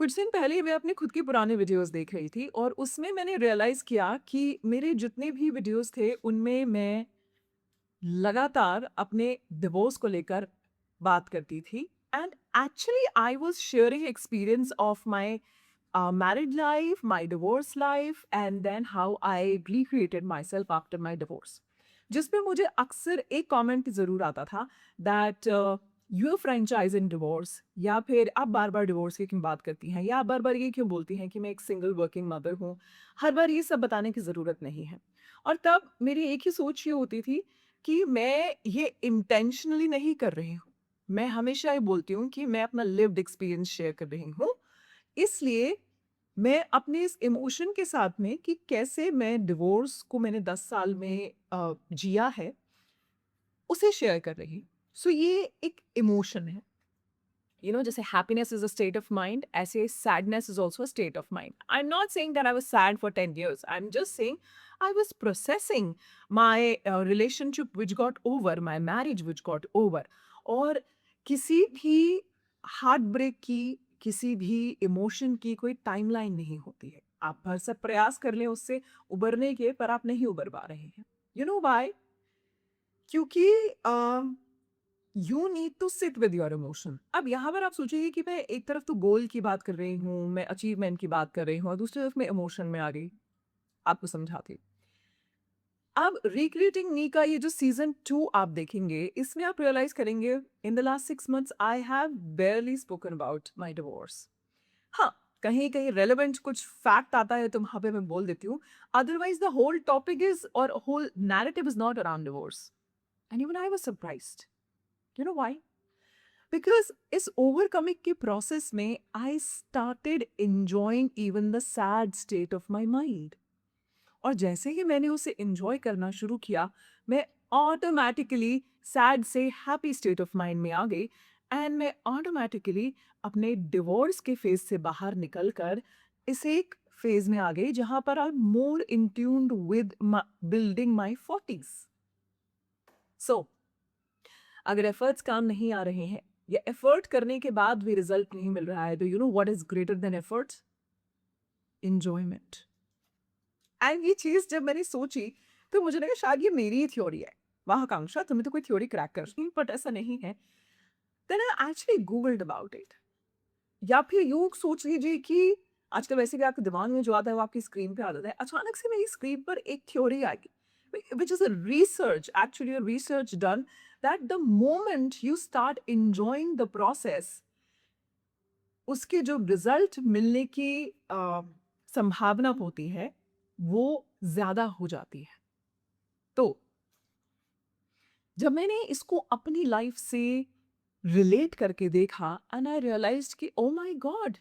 कुछ दिन पहले ही मैं अपने खुद की पुराने वीडियोस देख रही थी और उसमें मैंने रियलाइज़ किया कि मेरे जितने भी वीडियोस थे उनमें मैं लगातार अपने डिवोर्स को लेकर बात करती थी and actually I was sharing experience of my married life, my divorce life and then how I recreated myself after my divorce, जिसमें मुझे अक्सर एक कमेंट ज़रूर आता था that you franchise in divorce, या फिर आप बार बार डिवोर्स की क्यों बात करती हैं, या आप बार बार ये क्यों बोलती हैं कि मैं एक सिंगल वर्किंग मदर हूँ। हर बार ये सब बताने की ज़रूरत नहीं है। और तब मेरी एक ही सोच ये होती थी कि मैं ये इंटेंशनली नहीं कर रही हूँ। मैं हमेशा ये बोलती हूँ कि मैं अपना लिव्ड एक्सपीरियंस शेयर कर रही हूँ। इसलिए मैं अपने इस इमोशन के साथ में कि कैसे मैं डिवोर्स को मैंने 10 साल में जिया है, उसे शेयर कर रही हूँ। सो ये एक इमोशन है। जैसे happiness is a state of mind, ऐसे sadness is also a state of mind. I am not saying that I was sad for 10 years. I am just saying I was processing my relationship which got over, my marriage which got over. और किसी भी heart break की, किसी भी emotion की कोई timeline नहीं होती है। आप भर सब प्रयास कर लें उससे उबरने के, पर आप नहीं उबर पा रहे हैं। You know why? क्योंकि you need to sit with your emotion. अब यहाँ पर आप सोचिए कि मैं एक तरफ तो गोल की बात कर रही हूँ, मैं अचीवमेंट की बात कर रही हूँ, और दूसरी तरफ मैं इमोशन में आ गई। आपको समझाती। अब रिक्रिएटिंग मी का ये जो सीजन 2 आप देखेंगे, इसमें आप रियलाइज करेंगे in the last 6 months I have बेयरली spoken about my divorce. हाँ, कहीं-कहीं रेलेवेंट कुछ फैक्ट आता है तो वहाँ पे मैं बोल देती हूँ। Otherwise the whole topic is or whole narrative is not around divorce. And even I was surprised. You know why? Because इस ओवरकमिंग के प्रोसेस में I started enjoying even the sad state of my mind. और जैसे ही मैंने उसे enjoy करना शुरू किया, मैं ऑटोमैटिकली सैड से हैप्पी स्टेट ऑफ माइंड में आ गई एंड मैं ऑटोमैटिकली अपने डिवोर्स के फेज़ से बाहर निकल कर इस एक फेज़ में आ गई जहाँ पर I am more in tuned with building my 40s। सो अगर एफर्ट्स काम नहीं आ रहे हैं या एफर्ट करने के बाद भी रिजल्ट नहीं मिल रहा है, तो you know what is greater than efforts? Enjoyment. And ये चीज़ जब मैंने सोची, तो मुझे लगा शायद ये मेरी ही थ्योरी है। वाह आकांक्षा, तुम्हें तो कोई थ्योरी क्रैक करनी है, बट ऐसा नहीं है। Then I actually googled about it. या फिर यूँ सोच लीजिए कि आजकल वैसे भी आपके दिमाग में जो आता है वो आपकी स्क्रीन पे आ जाता है। अचानक से मेरी स्क्रीन पर एक theory I, which is a research, actually a research done that the moment you start enjoying the process, उसके जो रिजल्ट मिलने की संभावना होती है, वो ज़्यादा हो जाती है। तो जब मैंने इसको अपनी लाइफ से रिलेट करके देखा एंड आई रियलाइज्ड कि oh my God,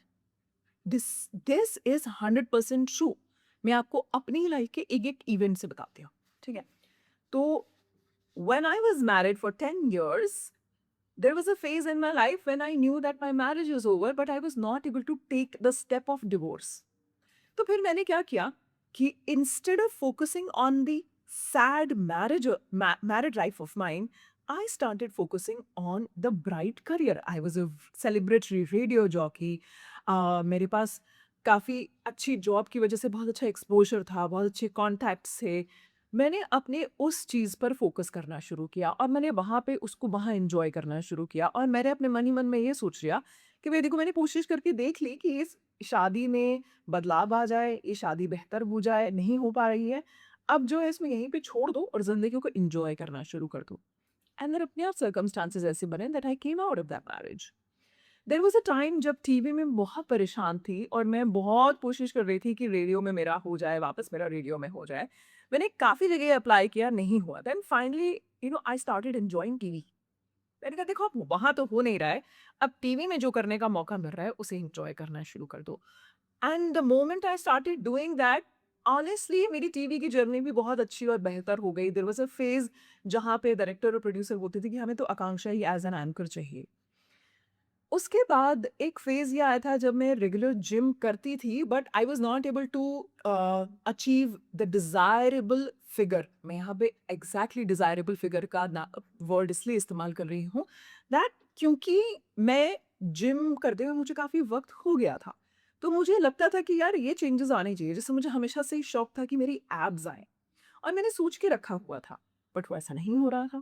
this this is 100% true. मैं आपको अपनी लाइफ के एक एक इवेंट से बताती हूँ। ठीक है? तो when I was married for 10 years, there was a phase in my life when I knew that my marriage was over, but I was not able to take the step of divorce. तो फिर मैंने क्या किया कि instead of focusing on the sad married life of mine, I started focusing on the bright career. I was a celebrity radio jockey. मेरे पास काफ़ी अच्छी job की वजह से बहुत अच्छा एक्सपोजर था, बहुत अच्छे कॉन्टैक्ट्स थे। मैंने अपने उस चीज़ पर फोकस करना शुरू किया और मैंने वहाँ पे उसको वहाँ एंजॉय करना शुरू किया, और मैंने अपने मन ही मन में ये सोच लिया कि भाई देखो, मैंने कोशिश करके देख ली कि इस शादी में बदलाव आ जाए, ये शादी बेहतर हो जाए, नहीं हो पा रही है। अब जो है इसमें यहीं पे छोड़ दो और ज़िंदगी को एन्जॉय करना शुरू कर दो। एंड देन अपने आप सर्कमस्टेंसेस ऐसे बने that I came out of that marriage. There was a time जब टीवी में बहुत परेशान थी और मैं बहुत कोशिश कर रही थी कि रेडियो में मेरा हो जाए, वापस मेरा रेडियो में हो जाए। मैंने काफ़ी जगह अप्लाई किया, नहीं हुआ। Then finally I started enjoying TV. मैंने कहा देखो, अब वहाँ तो हो नहीं रहा है, अब टीवी में जो करने का मौका मिल रहा है उसे एन्जॉय करना शुरू कर दो। And the moment I started doing that, honestly मेरी टीवी की जर्नी भी बहुत अच्छी और बेहतर हो गई। देयर वाज़ अ फेज़ जहाँ पे डायरेक्टर और प्रोड्यूसर बोलते थे कि हमें तो आकांक्षा ही एज़ एन एंकर चाहिए। उसके बाद एक फ़ेज़ ये आया था जब मैं रेगुलर जिम करती थी, but I was not able to achieve the desirable figure. मैं यहाँ पे एग्ज़ैक्टली डिज़ायरेबल फिगर का ना वर्ड इसलिए इस्तेमाल कर रही हूँ दैट क्योंकि मैं जिम करते हुए मुझे काफ़ी वक़्त हो गया था। तो मुझे लगता था कि यार ये चेंजेस आने चाहिए। जैसे मुझे हमेशा से ही शौक था कि मेरी एब्स आएँ और मैंने सोच के रखा हुआ था, बट वो ऐसा नहीं हो रहा था।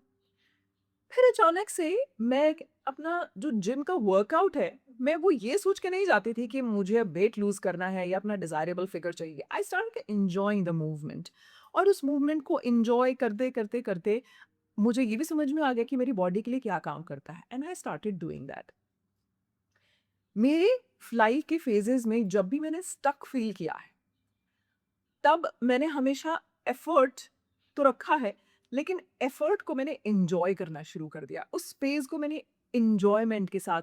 फिर अचानक से मैं अपना जो जिम का वर्कआउट है, मैं वो ये सोच के नहीं जाती थी कि मुझे अब वेट लूज़ करना है या अपना डिज़ायरेबल फिगर चाहिए। आई स्टार्टेड एन्जॉयिंग द मूवमेंट और उस मूवमेंट को एन्जॉय करते मुझे ये भी समझ में आ गया कि मेरी बॉडी के लिए क्या काम करता है and I started doing that. मेरे लाइफ के फेजेज़ में जब भी मैंने स्टक फील किया है, तब मैंने हमेशा एफर्ट तो रखा है, लेकिन एफर्ट को मैंने एन्जॉय करना शुरू कर दिया। उस स्पेस को मैंने एन्जॉयमेंट के साथ,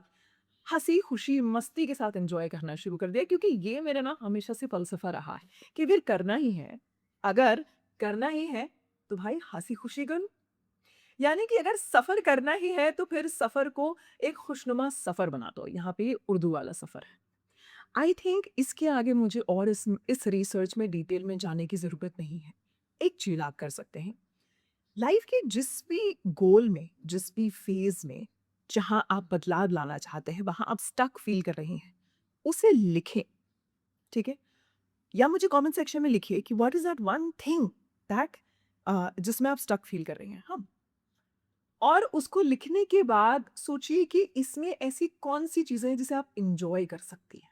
हँसी-खुशी, मस्ती के साथ एन्जॉय करना शुरू कर दिया क्योंकि ये मेरा ना हमेशा से फ़लसफ़ा रहा है कि फिर करना ही है। अगर करना ही है, तो भाई हँसी-खुशी करो। यानी कि अगर सफ़र करना ही है, तो फिर सफ़र को एक खुशनुमा सफ़र बना दो। यहाँ पे ये उर्दू वाला सफ़र है। आई थिंक इसके आगे मुझे और इस रिसर्च में डिटेल में जाने की ज़रूरत नहीं है। एक चीज़ आप कर सकते हैं, लाइफ़ के जिस भी गोल में, जिस भी फ़ेज़ में, जहाँ आप बदलाव लाना चाहते हैं, वहाँ आप स्टक फ़ील कर रहे हैं, उसे लिखें, ठीक है? या मुझे कमेंट सेक्शन में लिखिए कि what is that one thing that जिसमें आप स्टक फ़ील कर रहे हैं, हाँ? और उसको लिखने के बाद सोचिए कि इसमें ऐसी कौन-सी चीज़ें हैं जिसे आप एन्जॉय कर सकती हैं।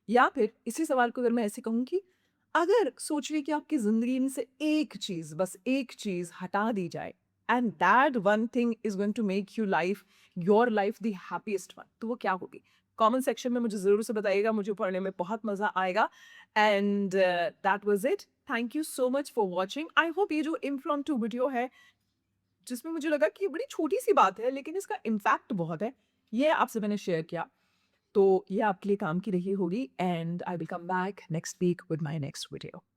या फिर इसी सवाल को अगर मैं ऐसे कहूँ कि अगर सोचिए कि आपकी ज़िंदगी में से एक चीज़, बस एक चीज़ हटा दी जाए and that one thing is going to make your life the happiest one, तो वो क्या होगी? कमेंट सेक्शन में मुझे ज़रूर से बताइएगा, मुझे पढ़ने में बहुत मज़ा आएगा and that was it. Thank you so much for watching. I hope ये जो इम्प्रॉम्प्टू वीडियो है, जिसमें मुझे लगा कि ये बड़ी छोटी-सी बात है, लेकिन इसका इम्पैक्ट बहुत है, ये आपसे मैंने शेयर किया। तो ये आपके लिए काम की रही होगी and I will come back next week with my next video.